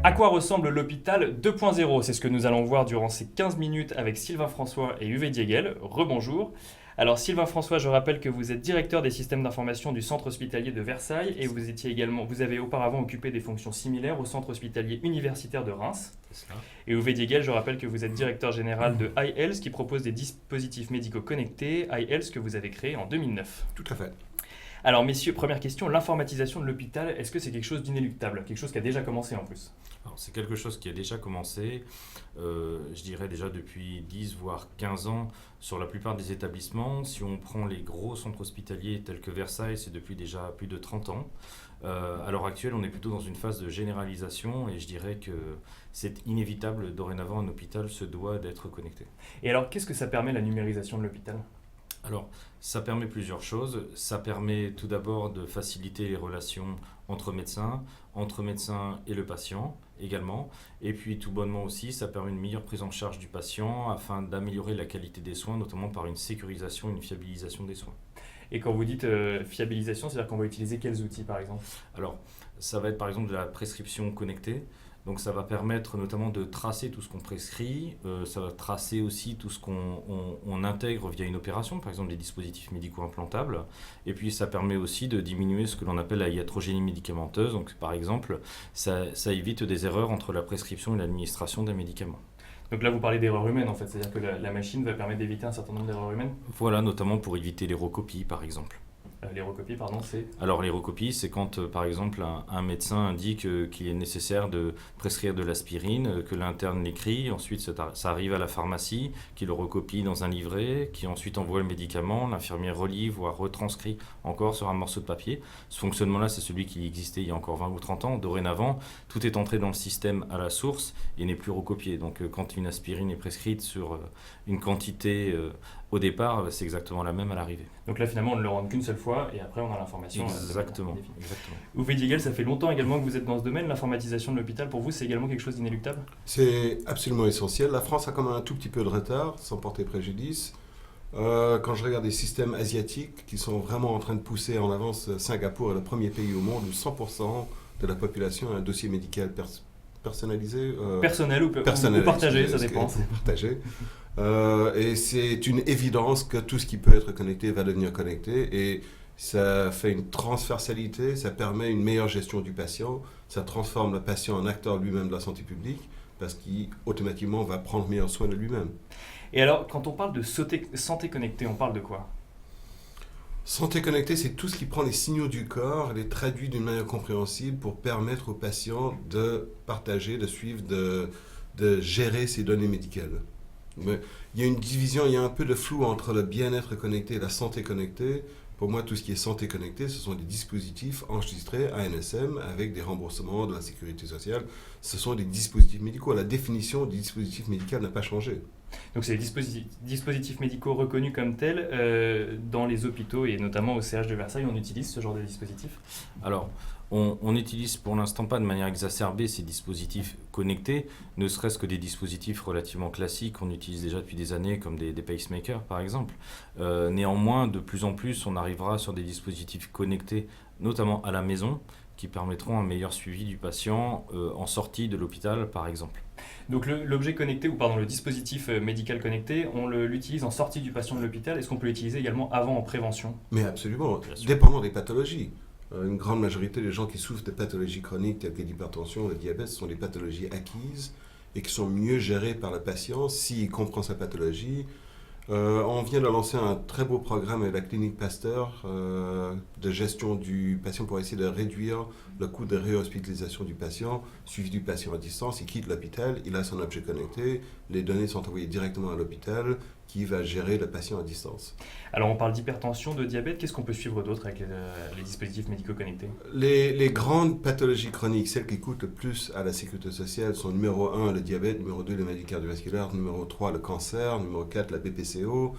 À quoi ressemble l'hôpital 2.0? C'est ce que nous allons voir durant ces 15 minutes avec Sylvain François et Uwe Diegel. Rebonjour. Alors Sylvain François, je rappelle que vous êtes directeur des systèmes d'information du centre hospitalier de Versailles et vous avez auparavant occupé des fonctions similaires au centre hospitalier universitaire de Reims. C'est ça. Et Uwe Diegel, je rappelle que vous êtes directeur général de iHealth qui propose des dispositifs médicaux connectés, iHealth que vous avez créé en 2009. Tout à fait. Alors messieurs, première question, l'informatisation de l'hôpital, est-ce que c'est quelque chose d'inéluctable? Quelque chose qui a déjà commencé en plus? Alors, c'est quelque chose qui a déjà commencé, je dirais déjà depuis 10 voire 15 ans sur la plupart des établissements. Si on prend les gros centres hospitaliers tels que Versailles, c'est depuis déjà plus de 30 ans. À l'heure actuelle, on est plutôt dans une phase de généralisation et je dirais que c'est inévitable. Dorénavant, un hôpital se doit d'être connecté. Et alors, qu'est-ce que ça permet la numérisation de l'hôpital? Alors, ça permet plusieurs choses. Ça permet tout d'abord de faciliter les relations entre médecins et le patient également. Et puis tout bonnement aussi, ça permet une meilleure prise en charge du patient afin d'améliorer la qualité des soins, notamment par une sécurisation, une fiabilisation des soins. Et quand vous dites fiabilisation, c'est-à-dire qu'on va utiliser quels outils par exemple? Alors, ça va être par exemple de la prescription connectée. Donc ça va permettre notamment de tracer tout ce qu'on prescrit, ça va tracer aussi tout ce qu'on intègre via une opération, par exemple des dispositifs médicaux implantables. Et puis ça permet aussi de diminuer ce que l'on appelle la iatrogénie médicamenteuse. Donc par exemple, ça évite des erreurs entre la prescription et l'administration d'un médicament. Donc là vous parlez d'erreurs humaines en fait, c'est-à-dire que la machine va permettre d'éviter un certain nombre d'erreurs humaines? Voilà, notamment pour éviter les recopies par exemple. Les recopies, pardon, c'est... Alors les recopies, c'est quand par exemple un médecin indique qu'il est nécessaire de prescrire de l'aspirine, que l'interne l'écrit, ensuite ça arrive à la pharmacie, qui le recopie dans un livret, qui ensuite envoie le médicament, l'infirmier relit, voire retranscrit encore sur un morceau de papier. Ce fonctionnement-là, c'est celui qui existait il y a encore 20 ou 30 ans. Dorénavant, tout est entré dans le système à la source et n'est plus recopié. Donc quand une aspirine est prescrite sur une quantité au départ, c'est exactement la même à l'arrivée. Donc là finalement on ne le rend qu'une seule fois et après on a l'information. Exactement. Uwe Diegel, ça fait longtemps également que vous êtes dans ce domaine. L'informatisation de l'hôpital, pour vous, c'est également quelque chose d'inéluctable? C'est absolument essentiel. La France a quand même un tout petit peu de retard, sans porter préjudice. Quand je regarde des systèmes asiatiques qui sont vraiment en train de pousser en avance, Singapour est le premier pays au monde où 100% de la population a un dossier médical personnalisé. Personnel ou partagé, ça dépend. Partagé. Et c'est une évidence que tout ce qui peut être connecté va devenir connecté. Et ça fait une transversalité, ça permet une meilleure gestion du patient, ça transforme le patient en acteur lui-même de la santé publique parce qu'automatiquement va prendre meilleur soin de lui-même. Et alors, quand on parle de santé connectée, on parle de quoi? Santé connectée, c'est tout ce qui prend les signaux du corps et les traduit d'une manière compréhensible pour permettre au patient de partager, de suivre, de gérer ses données médicales. Mais il y a une division, il y a un peu de flou entre le bien-être connecté et la santé connectée. Pour moi, tout ce qui est santé connectée, ce sont des dispositifs enregistrés ANSM avec des remboursements de la sécurité sociale. Ce sont des dispositifs médicaux. La définition du dispositif médical n'a pas changé. Donc c'est des dispositifs médicaux reconnus comme tels dans les hôpitaux et notamment au CH de Versailles, on utilise ce genre de dispositifs? Alors, on n'utilise pour l'instant pas de manière exacerbée ces dispositifs connectés, ne serait-ce que des dispositifs relativement classiques qu'on utilise déjà depuis des années, comme des pacemakers par exemple. Néanmoins, de plus en plus, on arrivera sur des dispositifs connectés, notamment à la maison, qui permettront un meilleur suivi du patient en sortie de l'hôpital par exemple. Donc l'objet connecté, ou pardon, le dispositif médical connecté, on l'utilise en sortie du patient de l'hôpital. Est-ce qu'on peut l'utiliser également avant en prévention? Mais absolument, dépendant des pathologies. Une grande majorité des gens qui souffrent de pathologies chroniques telles que l'hypertension, le diabète, ce sont des pathologies acquises et qui sont mieux gérées par le patient s'il comprend sa pathologie. On vient de lancer un très beau programme avec la clinique Pasteur de gestion du patient pour essayer de réduire le coût de réhospitalisation du patient, suivi du patient à distance. Il quitte l'hôpital, il a son objet connecté, les données sont envoyées directement à l'hôpital qui va gérer le patient à distance. Alors on parle d'hypertension, de diabète, qu'est-ce qu'on peut suivre d'autre avec les dispositifs médicaux connectés? Les grandes pathologies chroniques, celles qui coûtent le plus à la sécurité sociale sont numéro 1 le diabète, numéro 2 les maladies cardiovasculaires, numéro 3 le cancer, numéro 4 la BPCO,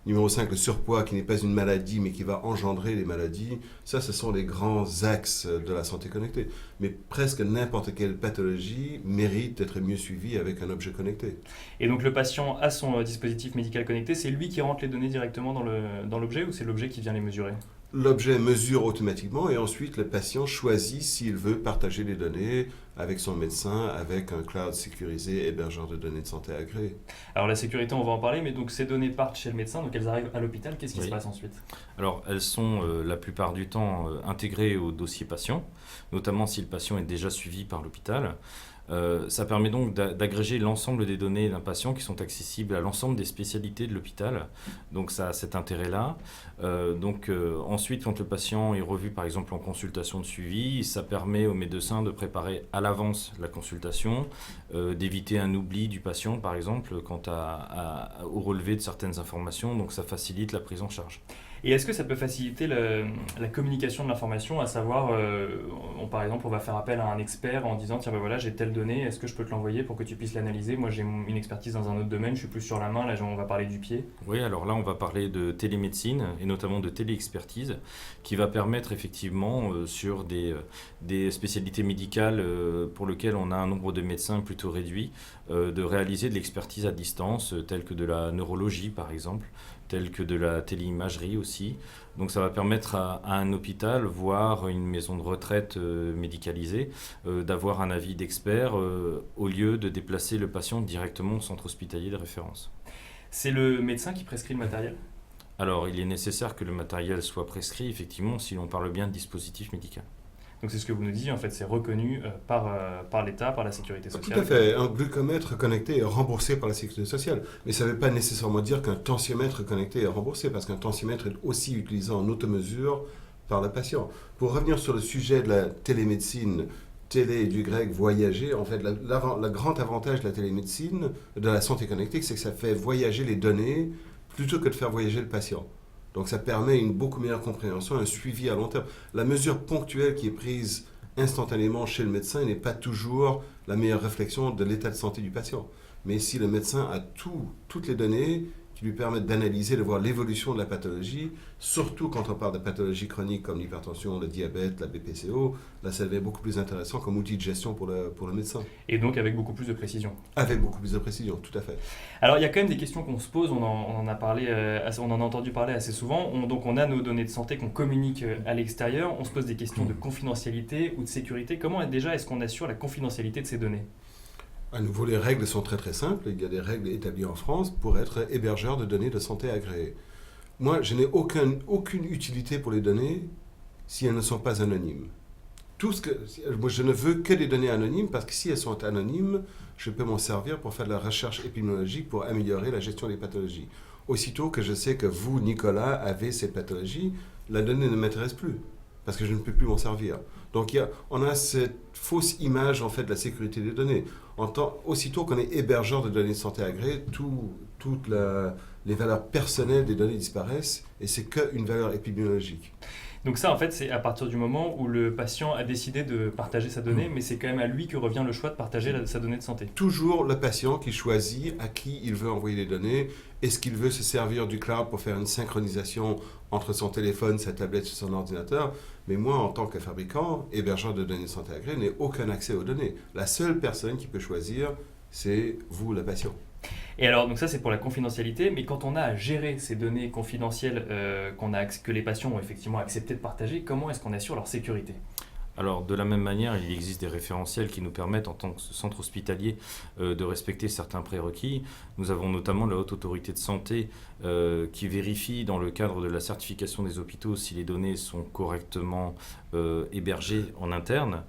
numéro 5 le surpoids qui n'est pas une maladie mais qui va engendrer les maladies. Ça, ce sont les grands axes de la santé connectée. Mais presque n'importe quelle pathologie mérite d'être mieux suivie avec un objet connecté. Et donc le patient a son dispositif médical connecté, c'est lui qui rentre les données directement dans l'objet ou c'est l'objet qui vient les mesurer? L'objet mesure automatiquement et ensuite le patient choisit s'il veut partager les données avec son médecin, avec un cloud sécurisé, hébergeur de données de santé agréé. Alors la sécurité, on va en parler, mais donc ces données partent chez le médecin, donc elles arrivent à l'hôpital. Qu'est-ce qui Oui. se passe ensuite? Alors, elles sont la plupart du temps intégrées au dossier patient, notamment si le patient est déjà suivi par l'hôpital. Ça permet donc d'agréger l'ensemble des données d'un patient qui sont accessibles à l'ensemble des spécialités de l'hôpital. Donc ça a cet intérêt-là. Ensuite, quand le patient est revu par exemple en consultation de suivi, ça permet au médecin de préparer à l'avance la consultation, d'éviter un oubli du patient par exemple quant au relevé de certaines informations. Donc ça facilite la prise en charge. Et est-ce que ça peut faciliter la communication de l'information, à savoir, par exemple, on va faire appel à un expert en disant, tiens ben voilà, j'ai telle donnée, est-ce que je peux te l'envoyer pour que tu puisses l'analyser? Moi j'ai une expertise dans un autre domaine, je suis plus sur la main, là on va parler du pied. Oui, alors là on va parler de télémédecine et notamment de téléexpertise qui va permettre effectivement sur des spécialités médicales pour lesquelles on a un nombre de médecins plutôt réduit de réaliser de l'expertise à distance telle que de la neurologie par exemple, telle que de la téléimagerie aussi. Donc ça va permettre à un hôpital, voire une maison de retraite médicalisée, d'avoir un avis d'expert au lieu de déplacer le patient directement au centre hospitalier de référence. C'est le médecin qui prescrit le matériel? Alors il est nécessaire que le matériel soit prescrit, effectivement, si l'on parle bien de dispositif médical. Donc c'est ce que vous nous dites, en fait, c'est reconnu par l'État, par la sécurité sociale. Tout à fait. Un glucomètre connecté est remboursé par la sécurité sociale. Mais ça ne veut pas nécessairement dire qu'un tensiomètre connecté est remboursé, parce qu'un tensiomètre est aussi utilisé en automesure par le patient. Pour revenir sur le sujet de la télémédecine, télé du grec voyager, en fait, le grand avantage de la télémédecine, de la santé connectée, c'est que ça fait voyager les données plutôt que de faire voyager le patient. Donc ça permet une beaucoup meilleure compréhension, un suivi à long terme. La mesure ponctuelle qui est prise instantanément chez le médecin n'est pas toujours la meilleure réflexion de l'état de santé du patient. Mais si le médecin a toutes les données qui lui permettent d'analyser, de voir l'évolution de la pathologie, surtout quand on parle de pathologies chroniques comme l'hypertension, le diabète, la BPCO, là ça devient beaucoup plus intéressant comme outil de gestion pour le médecin. Et donc avec beaucoup plus de précision. Avec beaucoup plus de précision, tout à fait. Alors il y a quand même des questions qu'on se pose, on en a entendu parler assez souvent. Donc on a nos données de santé qu'on communique à l'extérieur, on se pose des questions de confidentialité ou de sécurité. Comment est-ce qu'on assure la confidentialité de ces données? À nouveau, les règles sont très très simples. Il y a des règles établies en France pour être hébergeur de données de santé agréées. Moi, je n'ai aucune utilité pour les données si elles ne sont pas anonymes. Moi, je ne veux que des données anonymes parce que si elles sont anonymes, je peux m'en servir pour faire de la recherche épidémiologique pour améliorer la gestion des pathologies. Aussitôt que je sais que vous, Nicolas, avez cette pathologie, la donnée ne m'intéresse plus parce que je ne peux plus m'en servir. Donc on a cette fausse image en fait de la sécurité des données. Aussitôt qu'on est hébergeur de données de santé agréées, toutes les valeurs personnelles des données disparaissent et c'est qu'une valeur épidémiologique. Donc ça, en fait, c'est à partir du moment où le patient a décidé de partager sa donnée, mais c'est quand même à lui que revient le choix de partager sa donnée de santé. Toujours le patient qui choisit à qui il veut envoyer les données. Est-ce qu'il veut se servir du cloud pour faire une synchronisation entre son téléphone, sa tablette et son ordinateur? Mais moi, en tant que fabricant, hébergeur de données de santé agréées, n'ai aucun accès aux données. La seule personne qui peut choisir, c'est vous, le patient. Et alors, donc ça c'est pour la confidentialité, mais quand on a à gérer ces données confidentielles que les patients ont effectivement accepté de partager, comment est-ce qu'on assure leur sécurité? Alors, de la même manière, il existe des référentiels qui nous permettent, en tant que centre hospitalier, de respecter certains prérequis. Nous avons notamment la Haute Autorité de Santé qui vérifie, dans le cadre de la certification des hôpitaux, si les données sont correctement hébergées en interne.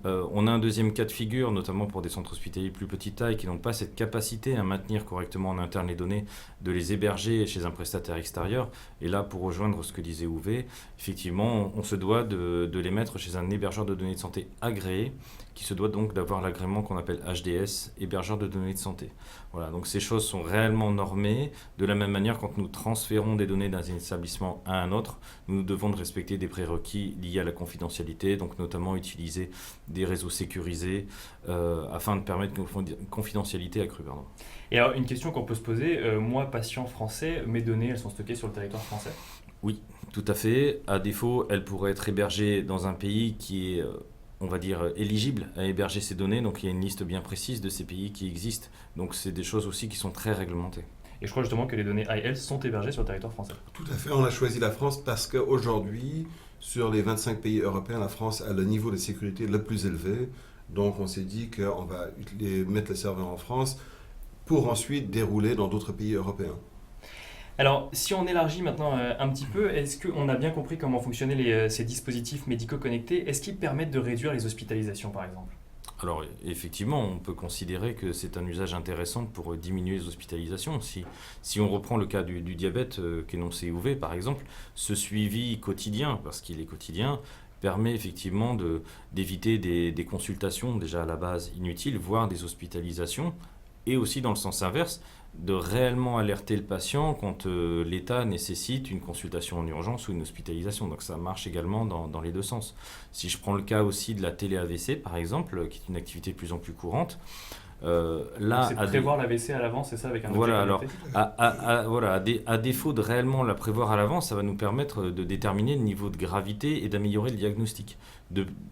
On a un deuxième cas de figure, notamment pour des centres hospitaliers de plus petite taille, qui n'ont pas cette capacité à maintenir correctement en interne les données, de les héberger chez un prestataire extérieur. Et là, pour rejoindre ce que disait Uwe, effectivement, on se doit de les mettre chez un hébergeur de données de santé agréé, qui se doit donc d'avoir l'agrément qu'on appelle HDS, hébergeur de données de santé. Voilà, donc ces choses sont réellement normées. De la même manière, quand nous transférons des données d'un établissement à un autre, nous devons de respecter des prérequis liés à la confidentialité, donc notamment utiliser des réseaux sécurisés afin de permettre une confidentialité accrue. Pardon. Et alors, une question qu'on peut se poser, moi, patient français, mes données, elles sont stockées sur le territoire français? Oui, tout à fait. À défaut, elles pourraient être hébergées dans un pays qui est, on va dire, éligible à héberger ces données. Donc il y a une liste bien précise de ces pays qui existent. Donc c'est des choses aussi qui sont très réglementées. Et je crois justement que les données IL sont hébergées sur le territoire français. Tout à fait, on a choisi la France parce qu'aujourd'hui, sur les 25 pays européens, la France a le niveau de sécurité le plus élevé. Donc on s'est dit qu'on va mettre le serveur en France pour ensuite dérouler dans d'autres pays européens. Alors, si on élargit maintenant un petit peu, est-ce qu'on a bien compris comment fonctionnaient ces dispositifs médicaux connectés? Est-ce qu'ils permettent de réduire les hospitalisations, par exemple? Alors effectivement, on peut considérer que c'est un usage intéressant pour diminuer les hospitalisations. Si on reprend le cas du diabète qu'énonçait Uwe par exemple, ce suivi quotidien, parce qu'il est quotidien, permet effectivement d'éviter des consultations déjà à la base inutiles, voire des hospitalisations, et aussi dans le sens inverse, de réellement alerter le patient quand l'état nécessite une consultation en urgence ou une hospitalisation. Donc ça marche également dans les deux sens. Si je prends le cas aussi de la télé-AVC, par exemple, qui est une activité de plus en plus courante, là, c'est de prévoir l'AVC à l'avance, c'est ça, avec un objet voilà, alors, connecté? à défaut de réellement la prévoir à l'avance, ça va nous permettre de déterminer le niveau de gravité et d'améliorer le diagnostic.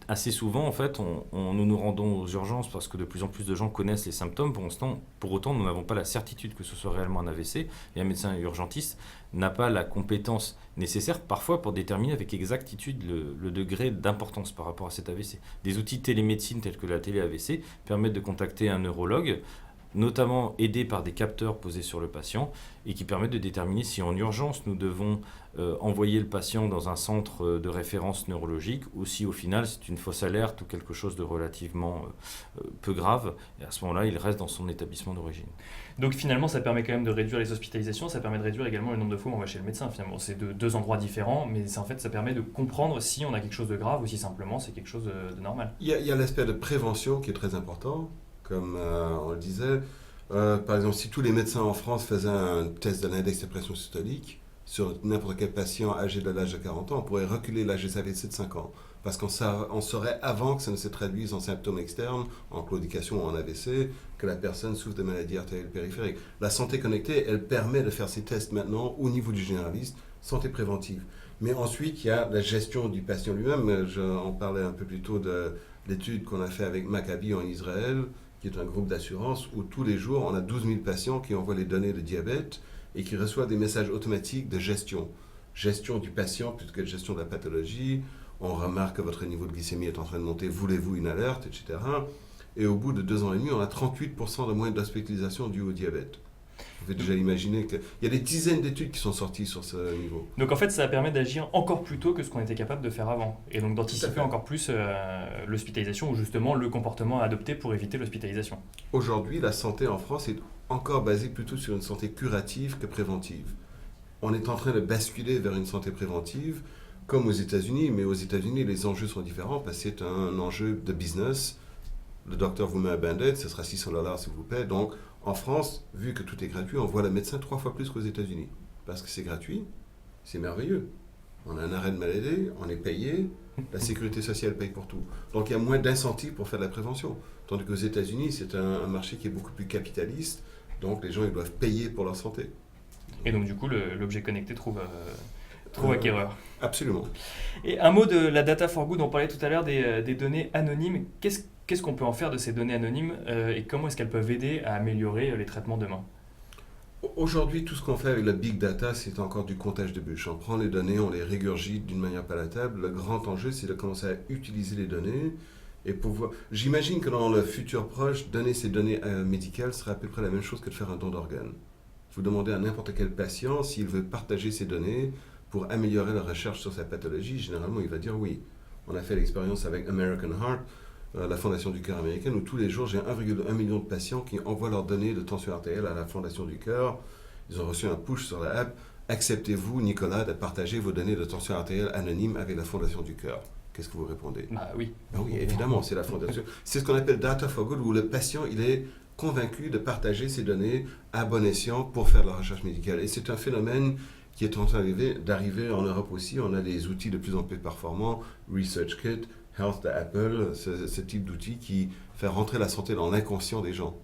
Assez souvent, en fait, nous nous rendons aux urgences parce que de plus en plus de gens connaissent les symptômes. Pour autant, nous n'avons pas la certitude que ce soit réellement un AVC. Et un médecin urgentiste n'a pas la compétence nécessaire, parfois, pour déterminer avec exactitude le degré d'importance par rapport à cet AVC. Des outils de télémédecine tels que la télé-AVC permettent de contacter un neurologue, notamment aidés par des capteurs posés sur le patient, et qui permettent de déterminer si en urgence nous devons envoyer le patient dans un centre de référence neurologique ou si au final c'est une fausse alerte ou quelque chose de relativement peu grave, et à ce moment-là il reste dans son établissement d'origine. Donc finalement ça permet quand même de réduire les hospitalisations, ça permet de réduire également le nombre de fois où on va chez le médecin. Finalement c'est deux endroits différents, mais en fait ça permet de comprendre si on a quelque chose de grave ou si simplement c'est quelque chose de normal. Il y a l'aspect de prévention qui est très important, comme on le disait. Par exemple, si tous les médecins en France faisaient un test de l'index de pression systolique sur n'importe quel patient âgé de l'âge de 40 ans, on pourrait reculer l'âge des AVC de 5 ans. Parce qu'on saurait avant que ça ne se traduise en symptômes externes, en claudication ou en AVC, que la personne souffre de maladies artérielles périphériques. La santé connectée, elle permet de faire ces tests maintenant au niveau du généraliste, santé préventive. Mais ensuite, il y a la gestion du patient lui-même. On parlait un peu plus tôt de l'étude qu'on a fait avec Maccabi en Israël, qui est un groupe d'assurance, où tous les jours, on a 12 000 patients qui envoient les données de diabète et qui reçoivent des messages automatiques de gestion. Gestion du patient plutôt que de gestion de la pathologie. On remarque que votre niveau de glycémie est en train de monter, voulez-vous une alerte, etc. Et au bout de 2 ans et demi, on a 38% de moins d'hospitalisation due au diabète. Vous pouvez déjà imaginer qu'il y a des dizaines d'études qui sont sorties sur ce niveau. Donc en fait, ça permet d'agir encore plus tôt que ce qu'on était capable de faire avant. Et donc d'anticiper encore plus l'hospitalisation ou justement le comportement à adopter pour éviter l'hospitalisation. Aujourd'hui, la santé en France est encore basée plutôt sur une santé curative que préventive. On est en train de basculer vers une santé préventive, comme aux États-Unis, mais aux États-Unis, les enjeux sont différents parce que c'est un enjeu de business. Le docteur vous met un band-aid, ce sera $600 s'il vous plaît. Donc, en France, vu que tout est gratuit, on voit le médecin 3 fois plus qu'aux États-Unis. Parce que c'est gratuit, c'est merveilleux. On a un arrêt de maladie, on est payé, la sécurité sociale paye pour tout. Donc il y a moins d'incentives pour faire de la prévention. Tandis qu'aux États-Unis, c'est un marché qui est beaucoup plus capitaliste, donc les gens ils doivent payer pour leur santé. Et donc du coup, l'objet connecté trouve acquéreur. Absolument. Et un mot de la data for good, on parlait tout à l'heure des données anonymes. Qu'est-ce qu'on peut en faire de ces données anonymes et comment est-ce qu'elles peuvent aider à améliorer les traitements demain? Aujourd'hui, tout ce qu'on fait avec la big data, c'est encore du comptage de bûches. On prend les données, on les régurgite d'une manière palatable. Le grand enjeu, c'est de commencer à utiliser les données et pouvoir... J'imagine que dans le futur proche, donner ces données médicales sera à peu près la même chose que de faire un don d'organes. Vous demandez à n'importe quel patient s'il veut partager ces données pour améliorer la recherche sur sa pathologie. Généralement, il va dire oui. On a fait l'expérience avec American Heart, la Fondation du cœur américaine, où tous les jours, j'ai 1,1 million de patients qui envoient leurs données de tension artérielle à la Fondation du cœur. Ils ont reçu un push sur la app. Acceptez-vous, Nicolas, de partager vos données de tension artérielle anonymes avec la Fondation du cœur? Qu'est-ce que vous répondez? Oui. Oui, évidemment, c'est la Fondation. C'est ce qu'on appelle Data for Good, où le patient, il est convaincu de partager ses données à bon escient pour faire de la recherche médicale. Et c'est un phénomène qui est en train d'arriver en Europe aussi. On a des outils de plus en plus performants, ResearchKit, Health d'Apple, ce type d'outils qui fait rentrer la santé dans l'inconscient des gens.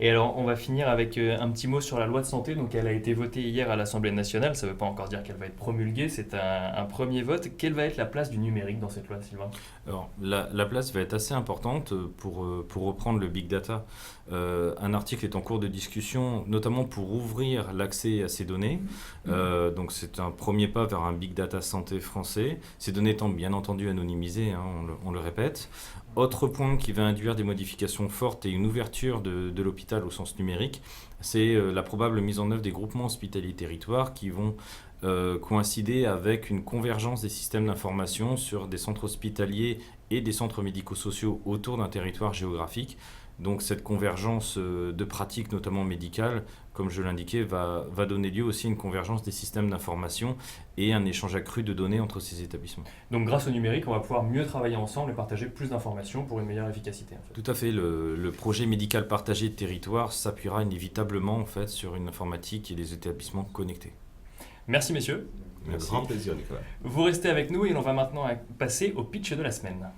Et alors, on va finir avec un petit mot sur la loi de santé. Donc, elle a été votée hier à l'Assemblée nationale. Ça ne veut pas encore dire qu'elle va être promulguée. C'est un premier vote. Quelle va être la place du numérique dans cette loi, Sylvain? Alors, la place va être assez importante pour reprendre le big data. Un article est en cours de discussion, notamment pour ouvrir l'accès à ces données. Donc, c'est un premier pas vers un big data santé français. Ces données étant bien entendu anonymisées, hein, on le répète. Autre point qui va induire des modifications fortes et une ouverture de l'hôpital au sens numérique, c'est la probable mise en œuvre des groupements hospitaliers territoires qui vont coïncider avec une convergence des systèmes d'information sur des centres hospitaliers et des centres médico-sociaux autour d'un territoire géographique. Donc cette convergence de pratiques, notamment médicales, comme je l'indiquais, va donner lieu aussi à une convergence des systèmes d'information et un échange accru de données entre ces établissements. Donc grâce au numérique, on va pouvoir mieux travailler ensemble et partager plus d'informations pour une meilleure efficacité. En fait. Tout à fait. Le projet médical partagé de territoire s'appuiera inévitablement en fait, sur une informatique et des établissements connectés. Merci messieurs. Un grand plaisir, Nicolas. Vous restez avec nous et on va maintenant passer au pitch de la semaine.